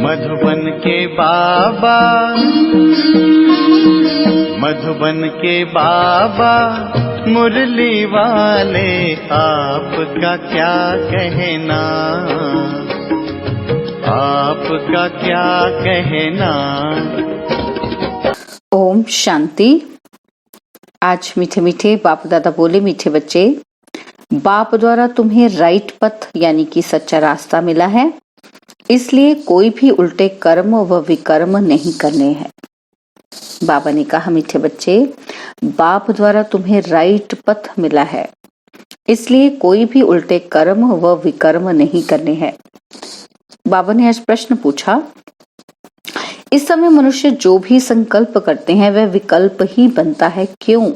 मधुबन के बाबा, मधुबन के बाबा मुरली वाले, आपका क्या कहना, आपका क्या कहना। ओम शांति। आज मीठे मीठे बाप दादा बोले, मीठे बच्चे, बाप द्वारा तुम्हें राइट पथ यानी कि सच्चा रास्ता मिला है, इसलिए कोई भी उल्टे कर्म व विकर्म नहीं करने हैं। बाबा ने कहा, मीठे बच्चे, बाप द्वारा तुम्हें राइट पथ मिला है, इसलिए कोई भी उल्टे कर्म व विकर्म नहीं करने हैं। बाबा ने आज प्रश्न पूछा, इस समय मनुष्य जो भी संकल्प करते हैं वह विकल्प ही बनता है, क्यों?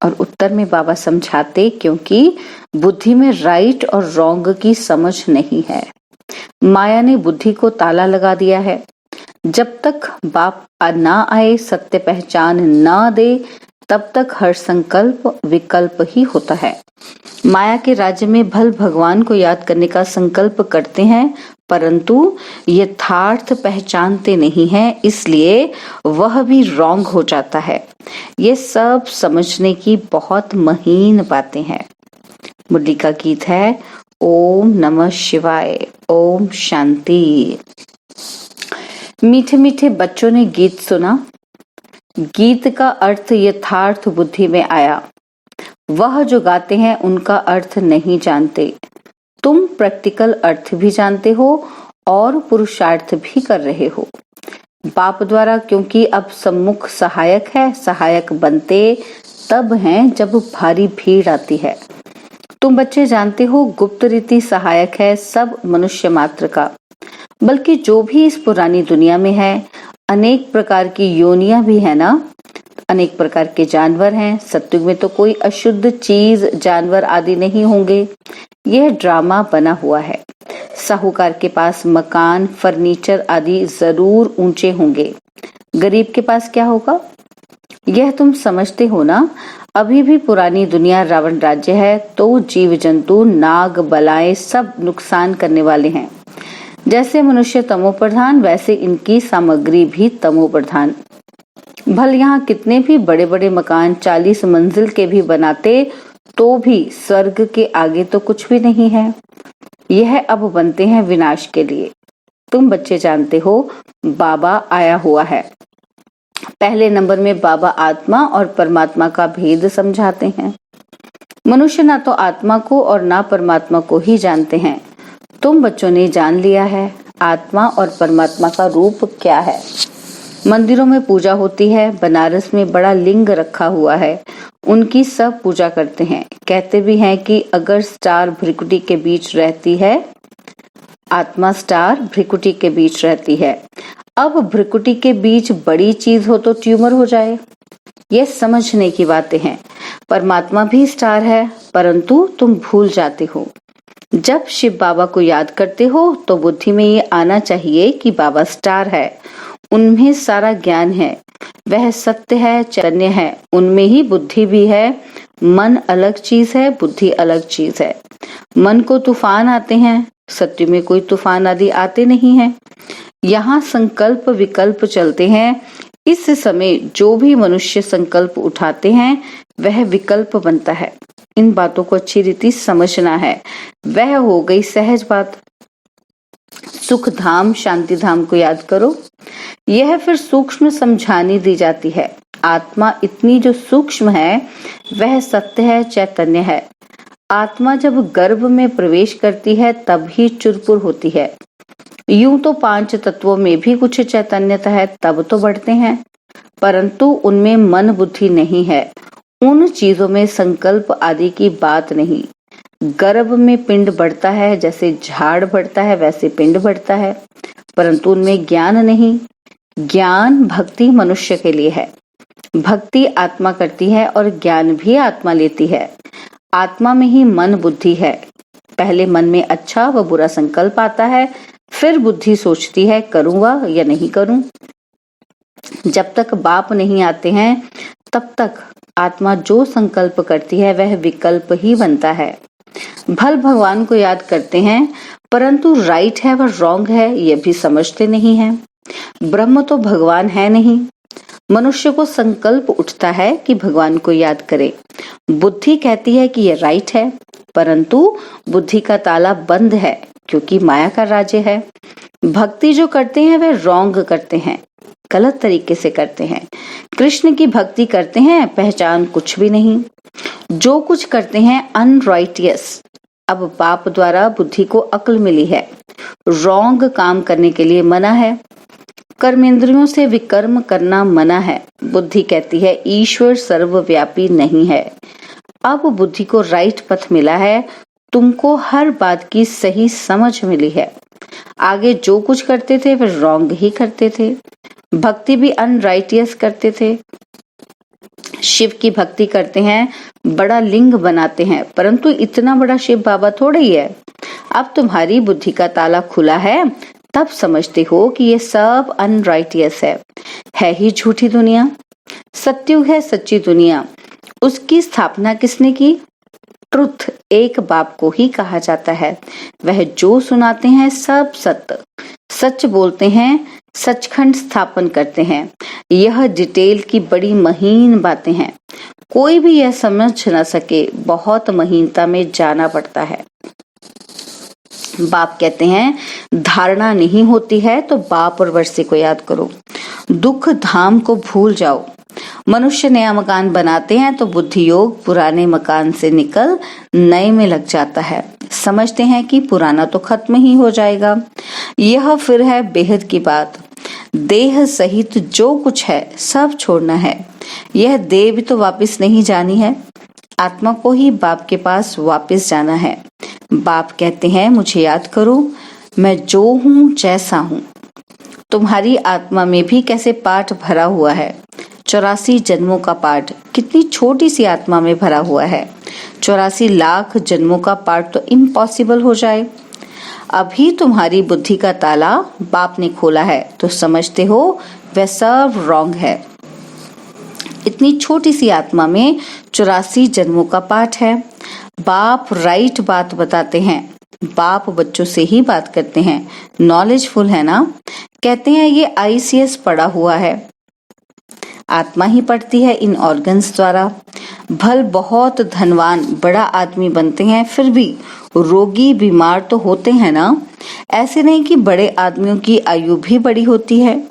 और उत्तर में बाबा समझाते, क्योंकि बुद्धि में राइट और रॉन्ग की समझ नहीं है। माया ने बुद्धि को ताला लगा दिया है। जब तक बाप ना आए, सत्य पहचान ना दे, तब तक हर संकल्प विकल्प ही होता है। माया के राज्य में भल भगवान को याद करने का संकल्प करते हैं, परंतु यथार्थ पहचानते नहीं हैं, इसलिए वह भी रॉन्ग हो जाता है। ये सब समझने की बहुत महीन बातें हैं। मुरली का गीत है ओम नमः शिवाय, ओम शांति। मीठे मीठे बच्चों ने गीत सुना। गीत का अर्थ यथार्थ बुद्धि में आया। वह जो गाते हैं उनका अर्थ नहीं जानते। तुम प्रैक्टिकल अर्थ भी जानते हो और पुरुषार्थ भी कर रहे हो। बाप द्वारा क्योंकि अब सम्मुख सहायक है, सहायक बनते तब हैं जब भारी भीड़ आती है। तुम बच्चे जानते हो, गुप्त रीति सहायक है सब मनुष्य मात्र का, बल्कि जो भी इस पुरानी दुनिया में है। अनेक प्रकार की योनियां भी है ना, अनेक प्रकार के जानवर हैं। सत्युग में तो कोई अशुद्ध चीज, जानवर आदि नहीं होंगे। यह ड्रामा बना हुआ है। साहूकार के पास मकान, फर्नीचर आदि जरूर ऊंचे होंगे। गरीब के पास क्या होगा, यह तुम समझते हो ना। अभी भी पुरानी दुनिया रावण राज्य है, तो जीव जंतु, नाग, बलाएं सब नुकसान करने वाले हैं। जैसे मनुष्य तमो प्रधान, वैसे इनकी सामग्री भी तमो प्रधान। भल यहाँ कितने भी बड़े बड़े मकान 40 मंजिल के भी बनाते, तो भी स्वर्ग के आगे तो कुछ भी नहीं है। यह अब बनते हैं विनाश के लिए। तुम बच्चे जानते हो, बाबा आया हुआ है। पहले नंबर में बाबा आत्मा और परमात्मा का भेद समझाते हैं। मनुष्य ना तो आत्मा को और ना परमात्मा को ही जानते हैं। तुम बच्चों ने जान लिया है आत्मा और परमात्मा का रूप क्या है। मंदिरों में पूजा होती है। बनारस में बड़ा लिंग रखा हुआ है, उनकी सब पूजा करते हैं। कहते भी हैं कि अगर स्टार भ्रिकुटी के बीच रहती है, आत्मा स्टार भ्रिकुटी के बीच रहती है। अब भ्रिकुटी के बीच बड़ी चीज हो तो ट्यूमर हो जाए। ये समझने की बातें हैं। परमात्मा भी स्टार है, परंतु तुम भूल जाते हो। जब शिव बाबा को याद करते हो तो बुद्धि में ये आना चाहिए कि बाबा स्टार है, उनमें सारा ज्ञान है, वह सत्य है, चैतन्य है, उनमें ही बुद्धि भी है। मन अलग चीज है, बुद्धि अलग चीज है। मन को तूफान आते हैं, सत्य में कोई तूफान आदि आते नहीं है। यहाँ संकल्प विकल्प चलते हैं। इस समय जो भी मनुष्य संकल्प उठाते हैं वह विकल्प बनता है। इन बातों को अच्छी रीति समझना है। वह हो गई सहज बात। सुख धाम, शांति धाम को याद करो। यह फिर सूक्ष्म समझानी दी जाती है। आत्मा इतनी जो सूक्ष्म है वह सत्य है, चैतन्य है। आत्मा जब गर्भ में प्रवेश करती है तब ही चुरपुर होती है। यूं तो 5 तत्वों में भी कुछ चैतन्यता है, तब तो बढ़ते हैं, परंतु उनमें मन बुद्धि नहीं है। उन चीजों में संकल्प आदि की बात नहीं। गर्भ में पिंड बढ़ता है, जैसे झाड़ बढ़ता है वैसे पिंड बढ़ता है, परंतु उनमें ज्ञान नहीं। ज्ञान भक्ति मनुष्य के लिए है। भक्ति आत्मा करती है और ज्ञान भी आत्मा लेती है। आत्मा में ही मन बुद्धि है। पहले मन में अच्छा व बुरा संकल्प आता है, फिर बुद्धि सोचती है करूंगा या नहीं करूं। जब तक बाप नहीं आते हैं तब तक आत्मा जो संकल्प करती है वह विकल्प ही बनता है। भल भगवान को याद करते हैं, परंतु राइट है व रॉन्ग है यह भी समझते नहीं हैं। ब्रह्म तो भगवान है नहीं। मनुष्य को संकल्प उठता है कि भगवान को याद करे। बुद्धि कहती है कि यह राइट है, परंतु बुद्धि का ताला बंद है क्योंकि माया का राज्य है। भक्ति जो करते हैं वे रॉन्ग करते हैं, गलत तरीके से करते हैं। कृष्ण की भक्ति करते हैं, पहचान कुछ भी नहीं। जो कुछ करते हैं अनराइटियस। अब पाप द्वारा बुद्धि को अक्ल मिली है, रॉन्ग काम करने के लिए मना है। कर्मेंद्रियों से विकर्म करना मना है। बुद्धि कहती है ईश्वर सर्वव्यापी नहीं है। अब बुद्धि को राइट पथ मिला है, तुमको हर बात की सही समझ मिली है। आगे जो कुछ करते थे वे रॉन्ग ही करते थे। भक्ति भी अनराइटियस करते थे। शिव की भक्ति करते हैं, बड़ा लिंग बनाते हैं, परंतु इतना बड़ा शिव बाबा थोड़ा ही है। अब तुम्हारी बुद्धि का ताला खुला है, तब समझते हो कि ये सब अनराइटियस है ही झूठी दुनिया। सत्युग है सच्ची दुनिया। उसकी स्थापना किसने की? ट्रुथ एक बाप को ही कहा जाता है। वह जो सुनाते हैं सब सत्य, सच बोलते हैं, सचखंड स्थापन करते हैं। यह डिटेल की बड़ी महीन बातें हैं। कोई भी यह समझ न सके, बहुत महीनता में जाना पड़ता है। बाप कहते हैं धारणा नहीं होती है तो बाप और वर्षे को याद करो, दुख धाम को भूल जाओ। मनुष्य नया मकान बनाते हैं तो बुद्धि योग पुराने मकान से निकल नए में लग जाता है। समझते हैं कि पुराना तो खत्म ही हो जाएगा। यह फिर है बेहद की बात। देह सहित जो कुछ है सब छोड़ना है। यह देह भी तो वापस नहीं जानी है। आत्मा को ही बाप के पास वापस जाना है। बाप कहते हैं मुझे याद करो, मैं जो हूँ जैसा हूँ। तुम्हारी आत्मा में भी कैसे पाठ भरा हुआ है। 84 जन्मों का पाठ कितनी छोटी सी आत्मा में भरा हुआ है। 84 लाख जन्मों का पाठ तो इम्पॉसिबल हो जाए। अभी तुम्हारी बुद्धि का ताला बाप ने खोला है तो समझते हो वह सब रॉन्ग है। इतनी छोटी सी आत्मा में 84 जन्मों का पाठ है। बाप राइट बात बताते हैं। बाप बच्चों से ही बात करते हैं, नॉलेजफुल है ना। कहते हैं ये ICS पढ़ा हुआ है। आत्मा ही पढ़ती है इन ऑर्गन्स द्वारा। भल बहुत धनवान बड़ा आदमी बनते हैं, फिर भी रोगी बीमार तो होते हैं ना। ऐसे नहीं कि बड़े आदमियों की आयु भी बड़ी होती है।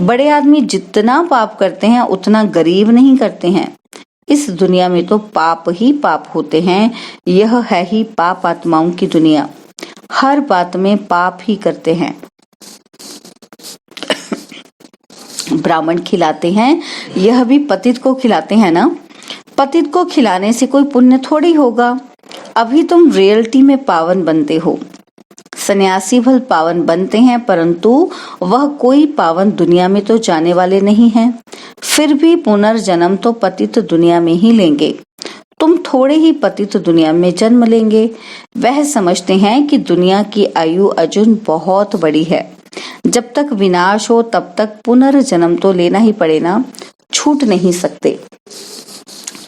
बड़े आदमी जितना पाप करते हैं उतना गरीब नहीं करते हैं। इस दुनिया में तो पाप ही पाप होते हैं। यह है ही पाप आत्माओं की दुनिया। हर बात में पाप ही करते हैं। ब्राह्मण खिलाते हैं, यह भी पतित को खिलाते हैं ना। पतित को खिलाने से कोई पुण्य थोड़ी होगा। अभी तुम रियलिटी में पावन बनते हो। सन्यासी भल पावन बनते हैं, परंतु वह कोई पावन दुनिया में तो जाने वाले नहीं हैं। फिर भी पुनर्जन्म तो पतित दुनिया में ही लेंगे। तुम थोड़े ही पतित दुनिया में जन्म लेंगे। वह समझते हैं कि दुनिया की आयु अर्जुन बहुत बड़ी है। जब तक विनाश हो तब तक पुनर्जन्म तो लेना ही पड़े ना, छूट नहीं सकते।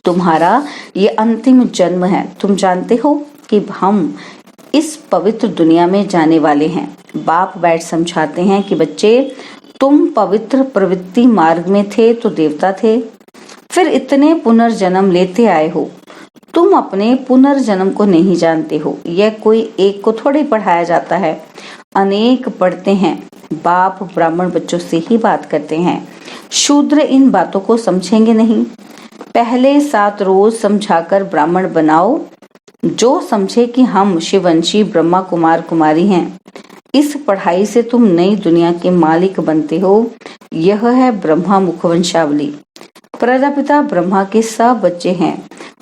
तुम्हारा ये अंतिम जन्म है। तुम जानते हो कि हम इस पवित्र दुनिया में जाने वाले हैं। बाप बैठ समझाते हैं कि बच्चे तुम पवित्र प्रवृत्ति मार्ग में थे तो देवता थे, फिर इतने पुनर्जन्म लेते आए हो। तुम अपने पुनर्जन्म को नहीं जानते हो। यह कोई एक को थोड़ी पढ़ाया जाता है, अनेक पढ़ते हैं। बाप ब्राह्मण बच्चों से ही बात करते हैं। शूद्र इन बातों को समझेंगे नहीं। पहले 7 रोज समझाकर ब्राह्मण बनाओ, जो समझे कि हम शिववंशी ब्रह्मा कुमार कुमारी हैं। इस पढ़ाई से तुम नई दुनिया के मालिक बनते हो। यह है ब्रह्मा मुखवंशावली। प्रजापिता ब्रह्मा के सब बच्चे हैं।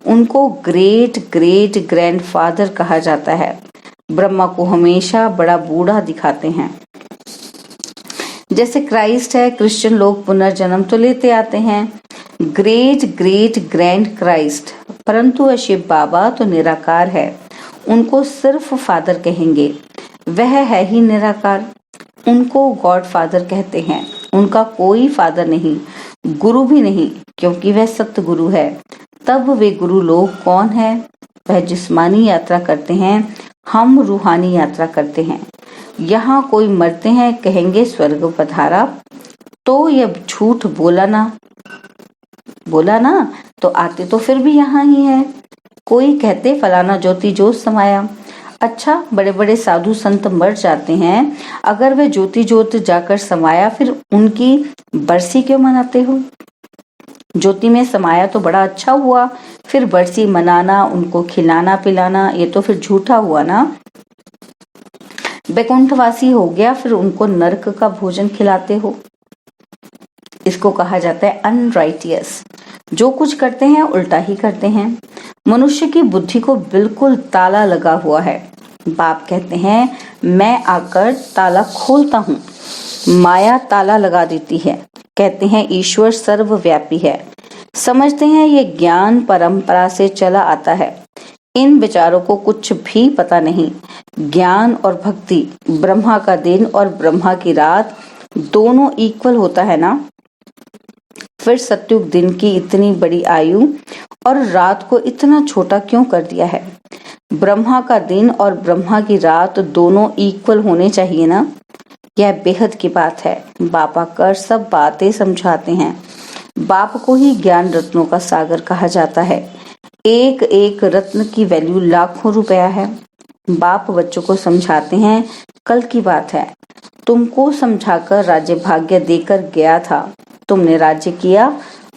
उनको ग्रेट ग्रेट ग्रैंडफादर कहा जाता है। ब्रह्मा को हमेशा बड़ा बूढ़ा दिखाते हैं। जैसे क्राइस्ट है, क्रिश्चियन लोग पुनर्जन्म तो लेते आते हैं, ग्रेट ग्रेट ग्रैंड क्राइस्ट, परंतु शिव बाबा तो निराकार है। उनको सिर्फ फादर कहेंगे। वह है ही निराकार। उनको गॉड फादर कहते हैं। उनका कोई फादर नहीं, गुरु भी नहीं, क्योंकि वह सत्य गुरु है। तब वे गुरु लोग कौन है? वह जिस्मानी यात्रा करते हैं, हम रूहानी यात्रा करते हैं। यहाँ कोई मरते हैं कहेंगे स्वर्ग पधारा, तो यह झूठ बोला ना तो आते तो फिर भी यहाँ ही है। कोई कहते फलाना ज्योति ज्योत समाया। अच्छा, बड़े बड़े साधु संत मर जाते हैं, अगर वे ज्योति ज्योत जाकर समाया फिर उनकी बरसी क्यों मनाते हो? ज्योति में समाया तो बड़ा अच्छा हुआ, फिर बरसी मनाना, उनको खिलाना पिलाना, ये तो फिर झूठा हुआ ना। बैकुंठवासी हो गया, फिर उनको नरक का भोजन खिलाते हो। इसको कहा जाता है अनराइटियस। जो कुछ करते हैं उल्टा ही करते हैं। मनुष्य की बुद्धि को बिल्कुल ताला लगा हुआ है। बाप कहते हैं मैं आकर ताला खोलता हूँ, माया ताला लगा देती है। कहते हैं ईश्वर सर्वव्यापी है। समझते हैं ये ज्ञान परंपरा से चला आता है। इन विचारों को कुछ भी पता नहीं। ज्ञान और भक्ति, ब्रह्मा का दिन और ब्रह्मा की रात दोनों इक्वल होता है ना। फिर सतयुग दिन की इतनी बड़ी आयु और रात को इतना छोटा क्यों कर दिया है? ब्रह्मा का दिन और ब्रह्मा की रात दोनों इक्वल होने चाहिए ना। यह बेहद की बात है। बाप आकर सब बातें समझाते हैं। बाप को ही ज्ञान रत्नों का सागर कहा जाता है। एक एक रत्न की वैल्यू लाखों रुपया है। बाप बच्चों को समझाते हैं कल की बात है, तुमको समझाकर राज्य भाग्य देकर गया था, तुमने राज्य किया,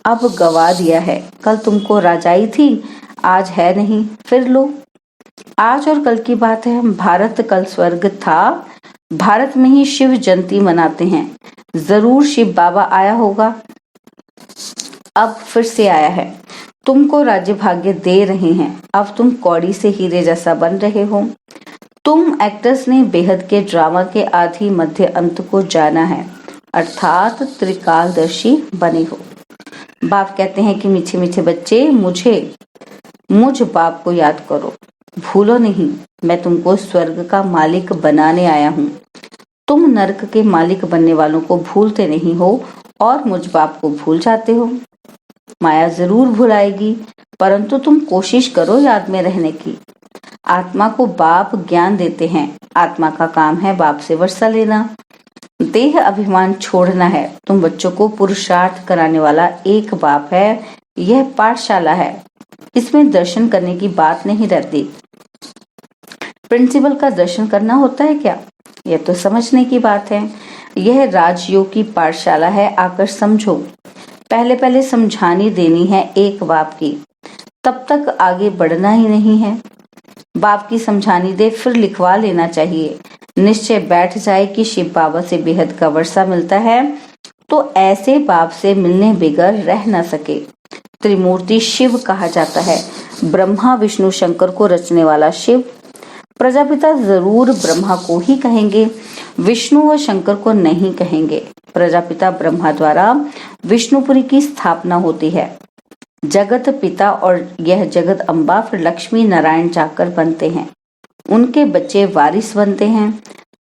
अब गवा दिया है। कल तुमको राजाई थी, आज है नहीं, फिर लो। आज और कल की बात है। भारत कल स्वर्ग था। भारत में ही शिव जयंती मनाते हैं। जरूर शिव बाबा आया होगा, अब फिर से आया है। तुमको राज्य भाग्य दे रहे हैं। अब तुम कौड़ी से हीरे जैसा बन रहे हो। तुम एक्टर्स ने बेहद के ड्रामा के आदि मध्य अंत को जाना है, अर्थात त्रिकालदर्शी बने हो। बाप कहते हैं कि मीठे मीठे बच्चे, मुझ बाप को याद करो, भूलो नहीं। मैं तुमको स्वर्ग का मालिक बनाने आया हूँ। तुम नरक के मालिक बनने वालों को भूलते नहीं हो और मुझ बाप को भूल जाते हो। माया जरूर भुलाएगी, परंतु तुम कोशिश करो याद में रहने की। आत्मा को बाप ज्ञान देते हैं। आत्मा का काम है बाप से वर्षा लेना, देह अभिमान छोड़ना है। तुम बच्चों को पुरुषार्थ कराने वाला एक बाप है। यह पाठशाला है, इसमें दर्शन करने की बात नहीं रहती। प्रिंसिपल का दर्शन करना होता है क्या? यह तो समझने की बात है। यह राजयोग की पाठशाला है, आकर समझो। पहले पहले समझानी देनी है एक बाप की, तब तक आगे बढ़ना ही नहीं है। बाप की समझानी दे, फिर लिखवा लेना चाहिए। निश्चय बैठ जाए कि शिव बाबा से बेहद का वर्षा मिलता है, तो ऐसे बाप से मिलने बगैर रह न सके। त्रिमूर्ति शिव कहा जाता है। ब्रह्मा विष्णु शंकर को रचने वाला शिव। प्रजापिता जरूर ब्रह्मा को ही कहेंगे, विष्णु व शंकर को नहीं कहेंगे। प्रजापिता ब्रह्मा द्वारा विष्णुपुरी की स्थापना होती है। जगत पिता और यह जगत अम्बा फिर लक्ष्मी नारायण जाकर बनते हैं। उनके बच्चे वारिस बनते हैं।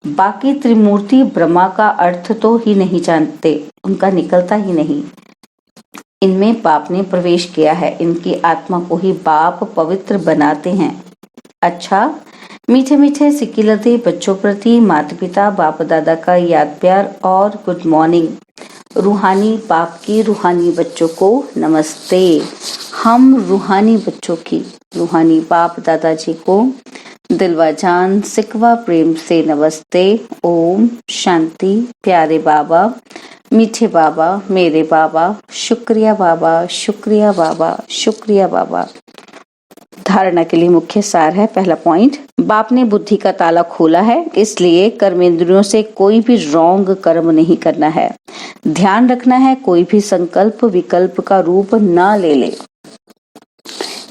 बाकी त्रिमूर्ति ब्रह्मा का अर्थ तो ही नहीं जानते, उनका निकलता ही नहीं। इनमें बाप ने प्रवेश किया है। इनकी आत्मा को ही बाप पवित्र बनाते हैं। अच्छा, मीठे मीठे सिकिलते बच्चों प्रति माता पिता बाप दादा का याद प्यार और गुड मॉर्निंग। रूहानी बाप की रूहानी बच्चों को नमस्ते। हम रूहानी बच्चों की रूहानी बाप दादाजी को दिलवा जान सिकवा प्रेम से नमस्ते। ओम शांति। प्यारे बाबा, मीठे बाबा, मेरे बाबा, शुक्रिया बाबा, शुक्रिया बाबा, शुक्रिया बाबा। धारणा के लिए मुख्य सार है। पहला पॉइंट, बाप ने बुद्धि का ताला खोला है, इसलिए कर्मेंद्रियों से कोई भी रॉन्ग कर्म नहीं करना है। ध्यान रखना है कोई भी संकल्प विकल्प का रूप ना ले ले।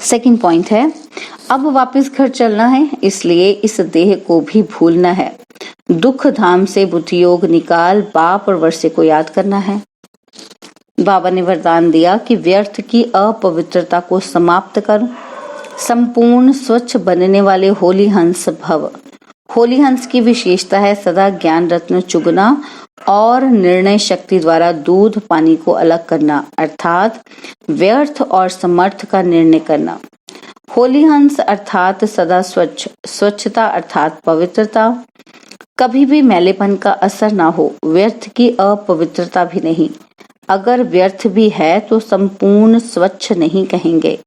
सेकंड पॉइंट है, अब वापस घर चलना है, इसलिए इस देह को भी भूलना है। दुख धाम से बुद्धि योग निकाल बाप और वर्षे को याद करना है। बाबा ने वरदान दिया कि व्यर्थ की अपवित्रता को समाप्त कर संपूर्ण स्वच्छ बनने वाले होली हंस भव। होली हंस की विशेषता है सदा ज्ञान रत्न चुगना और निर्णय शक्ति द्वारा दूध पानी को अलग करना, अर्थात व्यर्थ और समर्थ का निर्णय करना। होली हंस अर्थात सदा स्वच्छ, स्वच्छता अर्थात पवित्रता, कभी भी मैलेपन का असर ना हो, व्यर्थ की अपवित्रता भी नहीं, अगर व्यर्थ भी है तो संपूर्ण स्वच्छ नहीं कहेंगे।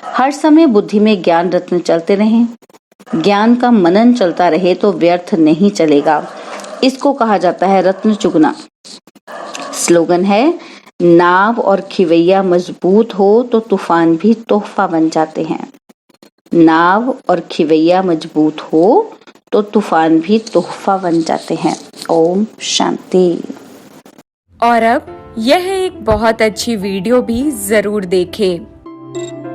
हर समय बुद्धि में ज्ञान रत्न चलते रहें, ज्ञान का मनन चलता रहे तो व्यर्थ नहीं चलेगा। इसको कहा जाता है रत्न चुगना। स्लोगन है, नाव और खिवैया मजबूत हो तो तूफान भी तोहफा बन जाते हैं। नाव और खिवैया मजबूत हो तो तूफान भी तोहफा बन जाते हैं। ओम शांति। और अब यह एक बहुत अच्छी वीडियो भी जरूर देखें।